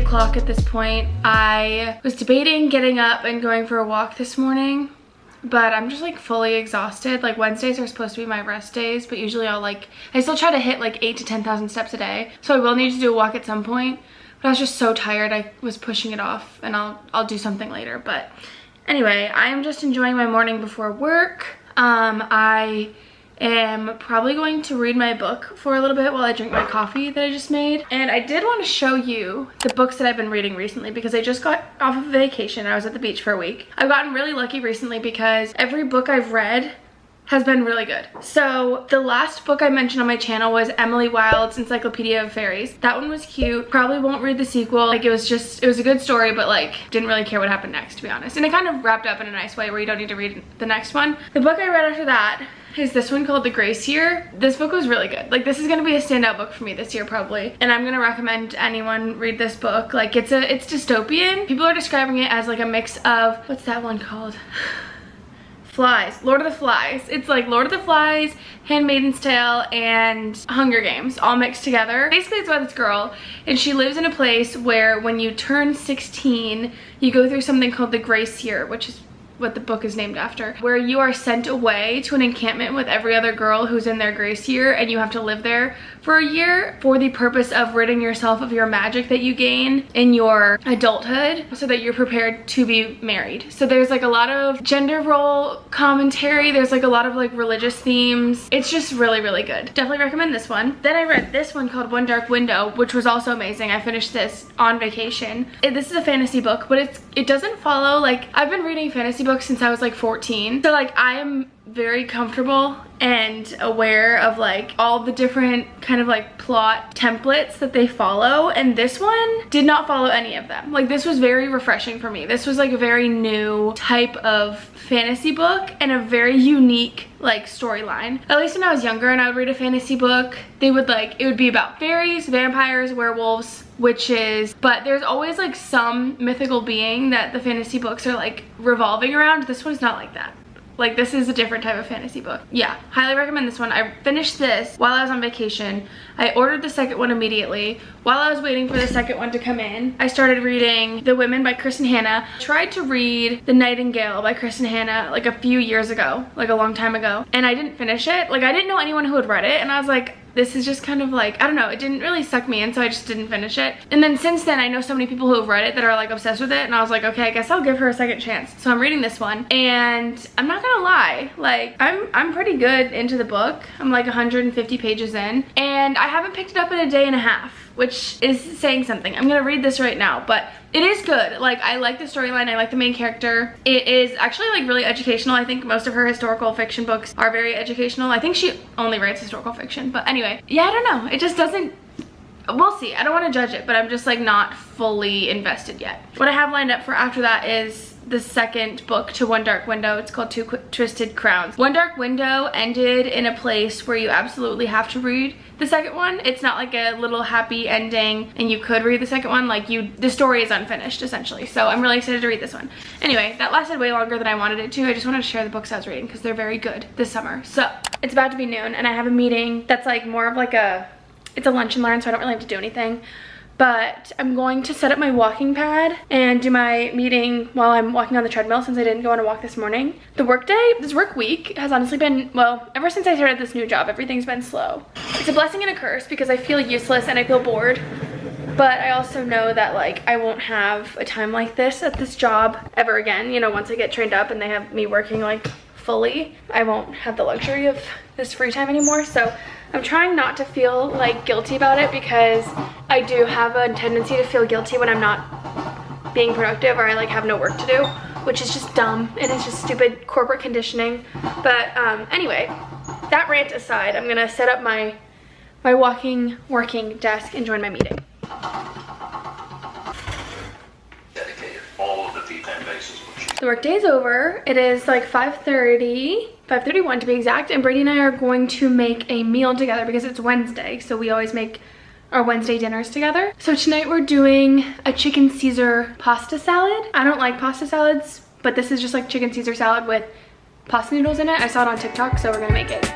o'clock at this point. I was debating getting up and going for a walk this morning, but I'm just like fully exhausted. Like Wednesdays are supposed to be my rest days, but usually I still try to hit like 8,000 to 10,000 steps a day. So I will need to do a walk at some point, but I was just so tired. I was pushing it off, and I'll do something later. But anyway, I am just enjoying my morning before work. I am probably going to read my book for a little bit while I drink my coffee that I just made. And I did want to show you the books that I've been reading recently because I just got off of vacation. I was at the beach for a week. I've gotten really lucky recently because every book I've read has been really good. So the last book I mentioned on my channel was Emily Wilde's Encyclopedia of Fairies. That one was cute. Probably won't read the sequel. Like it was a good story, but like didn't really care what happened next, to be honest. And it kind of wrapped up in a nice way where you don't need to read the next one. The book I read after that is this one called The Grace Year. This book was really good. Like this is gonna be a standout book for me this year probably. And I'm gonna recommend anyone read this book. Like it's dystopian. People are describing it as like a mix of, what's that one called? Flies, Lord of the Flies. It's like Lord of the Flies, Handmaid's Tale, and Hunger Games all mixed together. Basically it's about this girl and she lives in a place where when you turn 16, you go through something called the Grace Year, which is what the book is named after, where you are sent away to an encampment with every other girl who's in their grace year, and you have to live there for a year for the purpose of ridding yourself of your magic that you gain in your adulthood so that you're prepared to be married. So there's like a lot of gender role commentary, there's like a lot of like religious themes. It's just really, really good. Definitely recommend this one. Then I read this one called One Dark Window, which was also amazing. I finished this on vacation. This is a fantasy book, but it doesn't follow, like, I've been reading fantasy books since I was like 14. So like I am very comfortable and aware of like all the different kind of like plot templates that they follow, and this one did not follow any of them. Like this was very refreshing for me. This was like a very new type of fantasy book and a very unique like storyline. At least when I was younger and I would read a fantasy book, it would be about fairies, vampires, werewolves, witches, but there's always like some mythical being that the fantasy books are like revolving around. This one's not like that. Like this is a different type of fantasy book. Yeah, highly recommend this one. I finished this while I was on vacation. I ordered the second one immediately. While I was waiting for the second one to come in, I started reading The Women by Kristen Hanna. I tried to read The Nightingale by Kristen Hanna like a few years ago, like a long time ago, and I didn't finish it. Like I didn't know anyone who had read it, and I was like, this is just kind of like, I don't know, it didn't really suck me in, so I just didn't finish it. And then since then, I know so many people who have read it that are like obsessed with it, and I was like, okay, I guess I'll give her a second chance. So I'm reading this one, and I'm not gonna lie, like I'm pretty good into the book. I'm like 150 pages in, and I haven't picked it up in a day and a half, which is saying something. I'm gonna read this right now, but it is good. Like I like the storyline, I like the main character. It is actually like really educational. I think most of her historical fiction books are very educational. I think she only writes historical fiction, but anyway, yeah, I don't know. It just doesn't, we'll see. I don't want to judge it, but I'm just like not fully invested yet. What I have lined up for after that is the second book to One Dark Window. It's called Two Twisted Crowns. One Dark Window ended in a place where you absolutely have to read the second one. It's not like a little happy ending and you could read the second one. Like the story is unfinished essentially. So I'm really excited to read this one. Anyway, that lasted way longer than I wanted it to. I just wanted to share the books I was reading because they're very good this summer. So it's about to be noon and I have a meeting that's like more of like it's a lunch and learn, so I don't really have to do anything. But I'm going to set up my walking pad and do my meeting while I'm walking on the treadmill since I didn't go on a walk this morning. The this work week has honestly been, well, ever since I started this new job, everything's been slow. It's a blessing and a curse because I feel useless and I feel bored. But I also know that like I won't have a time like this at this job ever again. You know, once I get trained up and they have me working like fully, I won't have the luxury of this free time anymore. So I'm trying not to feel like guilty about it because I do have a tendency to feel guilty when I'm not being productive or I like have no work to do, which is just dumb and it's just stupid corporate conditioning. But anyway, that rant aside, I'm gonna set up my working desk and join my meeting. Dedicated all of the P10 bases. The work day is over. It is like 5:31 to be exact, and Brady and I are going to make a meal together because it's Wednesday, so we always make our Wednesday dinners together. So tonight we're doing a chicken Caesar pasta salad. I don't like pasta salads, but this is just like chicken Caesar salad with pasta noodles in it. I saw it on TikTok, so we're gonna make it.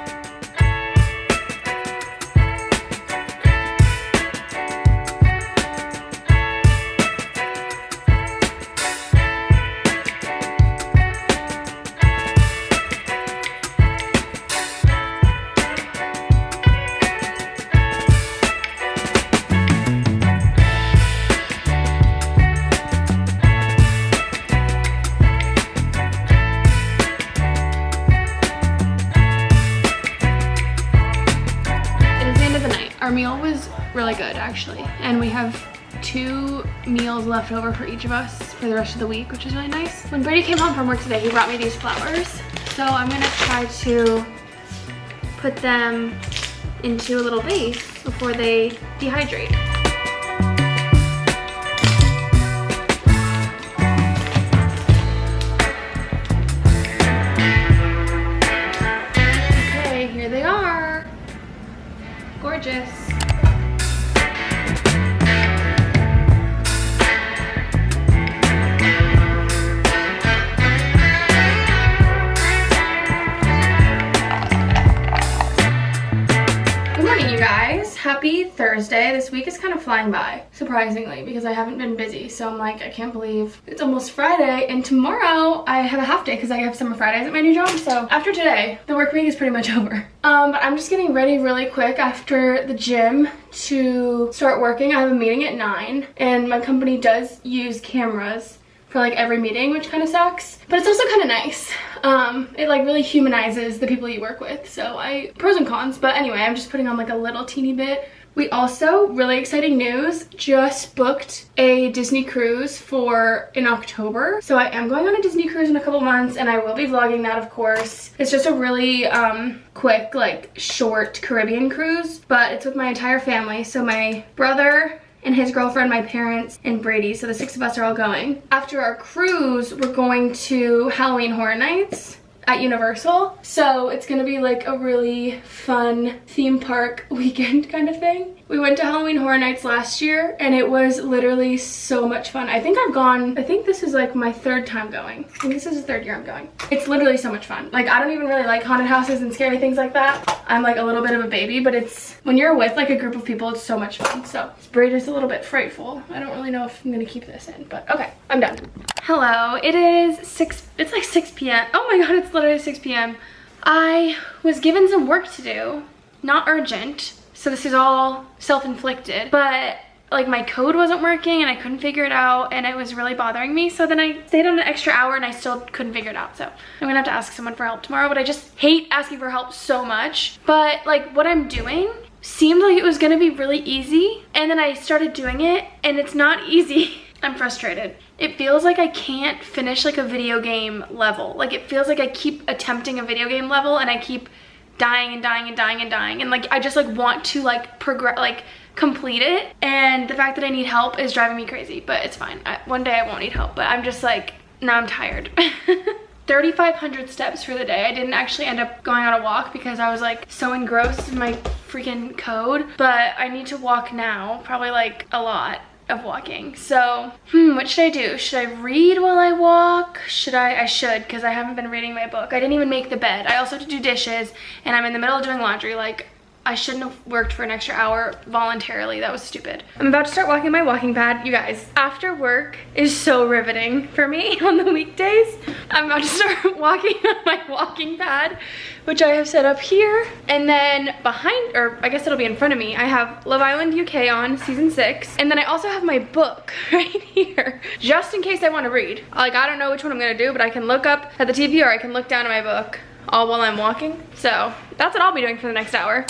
Our meal was really good actually, and we have 2 meals left over for each of us for the rest of the week, which is really nice. When Brady came home from work today, he brought me these flowers. So I'm gonna try to put them into a little vase before they dehydrate. Okay, here they are. Gorgeous. Happy Thursday. This week is kind of flying by, surprisingly, because I haven't been busy. So I'm like, I can't believe it's almost Friday, and tomorrow I have a half day because I have summer Fridays at my new job. So after today, the work week is pretty much over. But I'm just getting ready really quick after the gym to start working. I have a meeting at 9, and my company does use cameras for like every meeting, which kind of sucks, but it's also kind of nice. It like really humanizes the people you work with. So pros and cons, but anyway, I'm just putting on like a little teeny bit. We also, really exciting news, just booked a Disney cruise in October. So I am going on a Disney cruise in a couple months, and I will be vlogging that, of course. It's just a really quick, like short Caribbean cruise, but it's with my entire family. So my brother and his girlfriend, my parents, and Brady. So the 6 of us are all going. After our cruise, we're going to Halloween Horror Nights at Universal. So it's gonna be like a really fun theme park weekend kind of thing. We went to Halloween Horror Nights last year, and it was literally so much fun. I think this is like my 3rd time going. I think this is the 3rd year I'm going. It's literally so much fun. Like, I don't even really like haunted houses and scary things like that. I'm like a little bit of a baby, but when you're with like a group of people, it's so much fun. So this braid is a little bit frightful. I don't really know if I'm gonna keep this in, but okay, I'm done. Hello, it's like 6 p.m. Oh my God, it's literally 6 p.m. I was given some work to do, not urgent. So this is all self-inflicted, but like my code wasn't working and I couldn't figure it out, and it was really bothering me. So then I stayed on an extra hour and I still couldn't figure it out. So I'm gonna have to ask someone for help tomorrow, but I just hate asking for help so much. But like what I'm doing seemed like it was gonna be really easy, and then I started doing it and it's not easy. I'm frustrated. It feels like I can't finish like a video game level. Like it feels like I keep attempting a video game level and I keep dying and dying and dying and dying, and like I just like want to like progress, like complete it, and the fact that I need help is driving me crazy. But it's fine. One day I won't need help, but I'm just like, now I'm tired. 3,500 steps for the day. I didn't actually end up going on a walk because I was like so engrossed in my freaking code, but I need to walk now, probably like a lot of walking. So what should I do? Should I read while I walk? I should, because I haven't been reading my book. I didn't even make the bed. I also have to do dishes, and I'm in the middle of doing laundry. Like, I shouldn't have worked for an extra hour voluntarily. That was stupid. I'm about to start walking my walking pad. You guys, after work is so riveting for me on the weekdays. I'm about to start walking on my walking pad, which I have set up here. And then behind, or I guess it'll be in front of me, I have Love Island UK on season 6. And then I also have my book right here, just in case I want to read. Like, I don't know which one I'm gonna do, but I can look up at the TV or I can look down at my book all while I'm walking. So that's what I'll be doing for the next hour.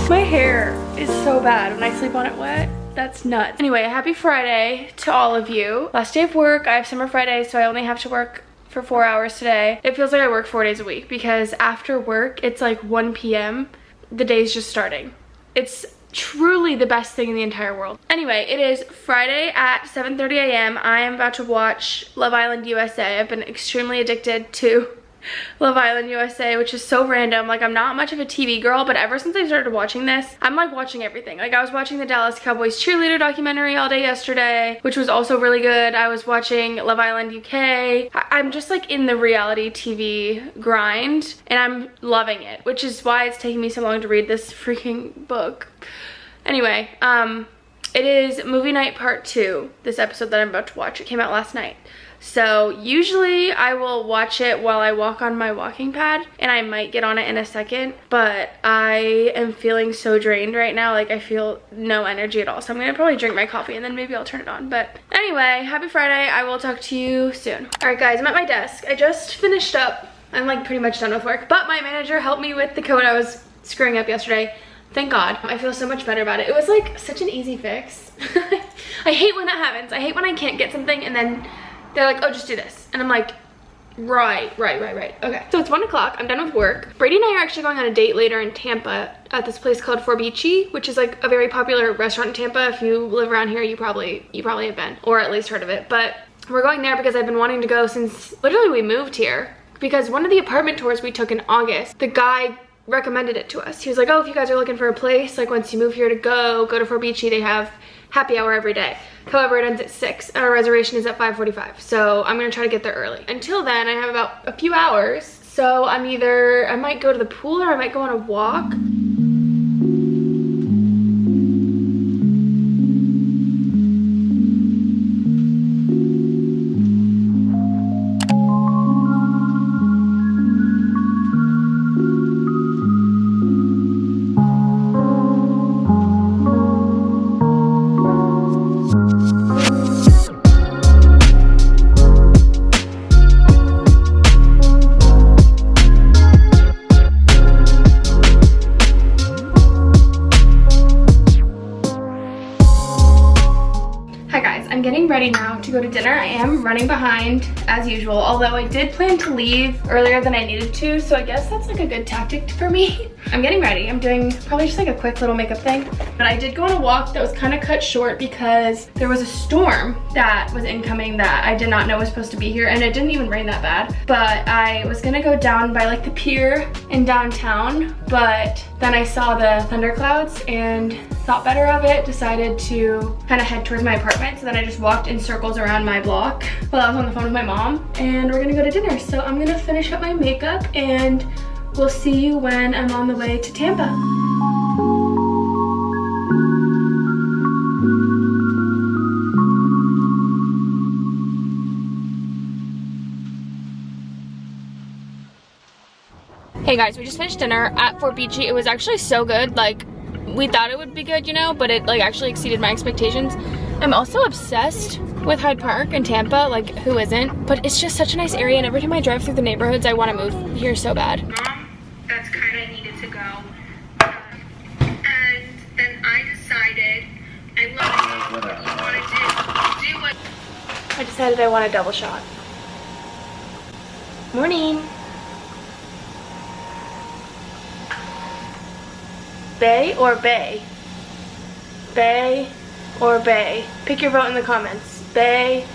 My hair is so bad when I sleep on it wet. That's nuts. Anyway, happy Friday to all of you. Last day of work. I have summer Fridays, so I only have to work for 4 hours today. It feels like I work 4 days a week because after work, it's like 1 p.m. The day's just starting. It's truly the best thing in the entire world. Anyway, it is Friday at 7:30 a.m. I am about to watch Love Island USA. I've been extremely addicted to Love Island USA, which is so random. Like, I'm not much of a TV girl, but ever since I started watching this, I'm like watching everything. Like, I was watching the Dallas Cowboys cheerleader documentary all day yesterday, which was also really good. I was watching Love Island UK. I'm just like in the reality TV grind, and I'm loving it, which is why it's taking me so long to read this freaking book. Anyway, It is movie night part 2, this episode that I'm about to watch. It came out last night. So usually I will watch it while I walk on my walking pad, and I might get on it in a second, but I am feeling so drained right now. Like, I feel no energy at all. So I'm gonna probably drink my coffee and then maybe I'll turn it on. But anyway, happy Friday. I will talk to you soon. All right guys, I'm at my desk. I just finished up. I'm like pretty much done with work, but my manager helped me with the code I was screwing up yesterday. Thank God. I feel so much better about it. It was like such an easy fix. I hate when that happens. I hate when I can't get something and then they're like, oh, just do this. And I'm like, right. Okay. So it's 1 o'clock. I'm done with work. Brady and I are actually going on a date later in Tampa at this place called Forbici, which is like a very popular restaurant in Tampa. If you live around here, you probably have been, or at least heard of it. But we're going there because I've been wanting to go since literally we moved here. Because one of the apartment tours we took in August, the guy recommended it to us. He was like, oh, if you guys are looking for a place, like once you move here to go to Forbici, they have happy hour every day. However, it ends at 6 and our reservation is at 5:45. So I'm gonna try to get there early. Until then, I have about a few hours. So I might go to the pool or I might go on a walk. Ready now to go to dinner. I am running behind as usual, although I did plan to leave earlier than I needed to, so I guess that's like a good tactic for me. I'm getting ready. I'm doing probably just like a quick little makeup thing, but I did go on a walk that was kind of cut short because there was a storm that was incoming that I did not know was supposed to be here, and it didn't even rain that bad. But I was gonna go down by like the pier in downtown, but then I saw the thunderclouds and thought better of it, decided to kind of head towards my apartment. So then I just walked in circles around my block while I was on the phone with my mom, and we're gonna go to dinner. So I'm gonna finish up my makeup and we'll see you when I'm on the way to Tampa. Hey guys, we just finished dinner at Forbici. It was actually so good. Like, we thought it would be good, you know, but it like actually exceeded my expectations. I'm also obsessed with Hyde Park in Tampa, like who isn't? But it's just such a nice area, and every time I drive through the neighborhoods, I want to move here so bad. Mom, that's kind of needed to go. And then I decided I decided I want a double shot. Morning. Bay or Bay? Bay or Bay? Pick your vote in the comments. Bay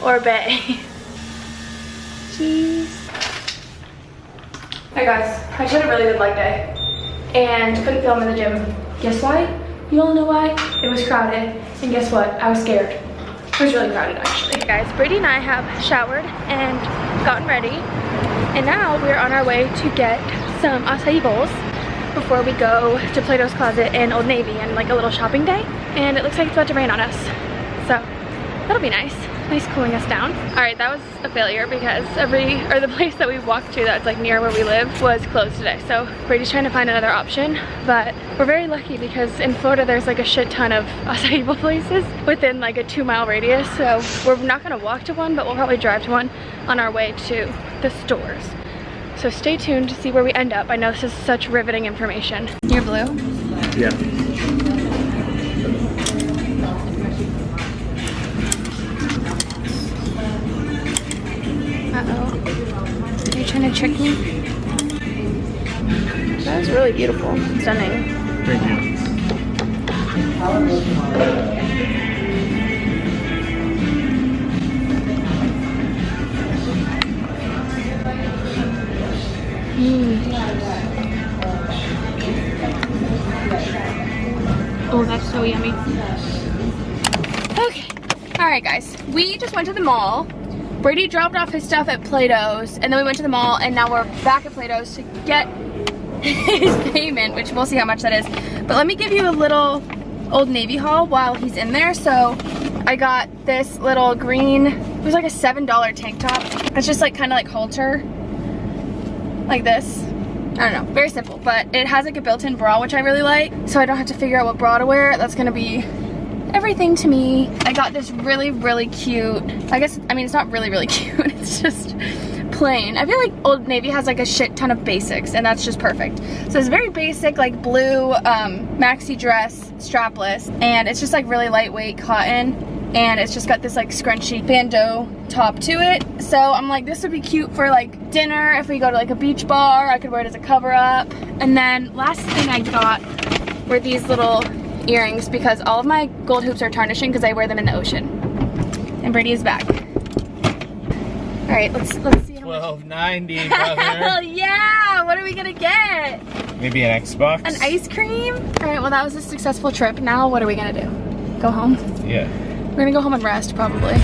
or Bay? Cheese. Hi guys, I just had a really good leg day and couldn't film in the gym. Guess why? You all know why? It was crowded, and guess what? I was scared. It was really crowded actually. Hey guys, Brady and I have showered and gotten ready, and now we're on our way to get some acai bowls before we go to Plato's Closet in Old Navy and like a little shopping day. And it looks like it's about to rain on us, so that'll be nice. Nice cooling us down. All right, that was a failure because the place that we walked to that's like near where we live was closed today. So Brady's trying to find another option, but we're very lucky because in Florida there's like a shit ton of acai bowl places within like a 2-mile radius. So we're not gonna walk to one, but we'll probably drive to one on our way to the stores. So stay tuned to see where we end up. I know this is such riveting information. You're blue? Yeah. Uh-oh. Are you trying to trick me? That was really beautiful. Stunning. Thank you. Oh, that's so yummy. Okay. Alright guys, we just went to the mall. Brady dropped off his stuff at Plato's, and then we went to the mall, and now we're back at Plato's to get his payment, which we'll see how much that is. But let me give you a little Old Navy haul while he's in there. So I got this little green, it was like a $7 tank top. It's just like kind of like halter, like this. I don't know, very simple, but it has like a built-in bra, which I really like. So I don't have to figure out what bra to wear. That's gonna be everything to me. I got this really, really cute, I mean, it's not really, really cute. It's just plain. I feel like Old Navy has like a shit ton of basics, and that's just perfect. So it's very basic, like blue maxi dress, strapless, and it's just like really lightweight cotton, and it's just got this like scrunchy bandeau top to it. So I'm like, this would be cute for like dinner if we go to like a beach bar. I could wear it as a cover up. And then last thing I got were these little earrings, because all of my gold hoops are tarnishing because I wear them in the ocean. And Brady is back. All right, let's see. $12.90, brother. Hell yeah! What are we gonna get? Maybe an Xbox? An ice cream? All right, well that was a successful trip. Now what are we gonna do? Go home? Yeah. We're gonna go home and rest, probably.